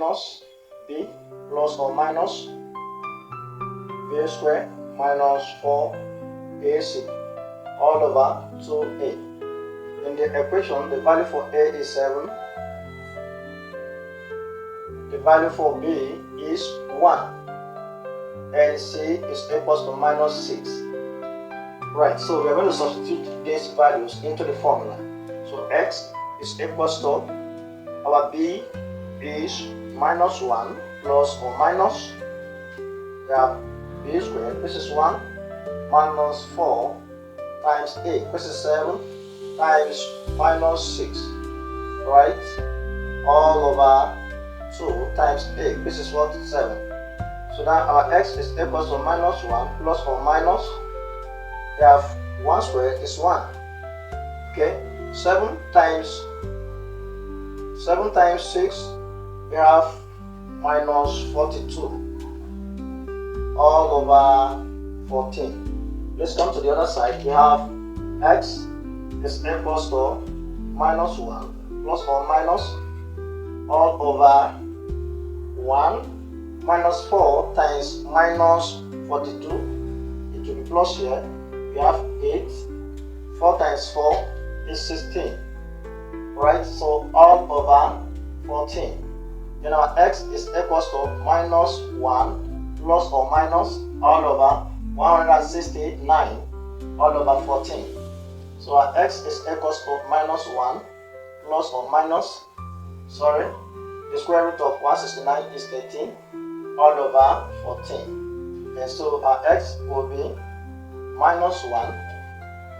minus b plus or minus b squared minus 4ac all over 2a. In the equation, the value for a is 7, the value for b is 1, and c is equals to minus 6. Right, so we are going to substitute these values into the formula. So x is equals to, our b is minus 1 plus or minus, we have b squared, this is 1, minus 4 times a, which is 7, times minus 6, right, all over 2 times a, which is what, 7. So now our x is equals to minus 1 plus or minus, we have 1 squared is 1, okay, 7 times 6, we have minus 42 all over 14. Let's come to the other side. We have x is equals to minus 1 plus or minus all over 1 minus 4 times minus 42. It will be plus here. We have 8. 4 times 4 is 16. Right? So all over 14. Then our x is equals to minus 1 plus or minus all over 169 all over 14. So our x is equals to minus 1 plus or minus, the square root of 169 is 13 all over 14. And so our x will be minus 1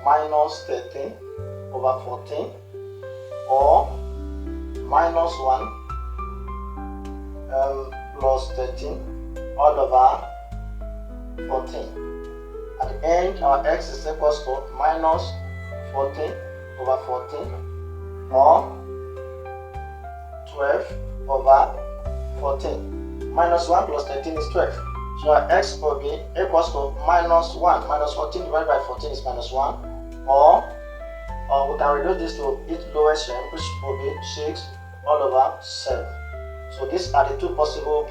minus 13 over 14, or minus 1 plus 13 all over 14. At the end, our x is equals to minus 14 over 14, or 12 over 14. Minus 1 plus 13 is 12. So our x will be equals to minus 1. Minus 14 divided by 14 is minus 1. Or we can reduce this to its lowest term, which will be 6 all over 7. So these are the two possible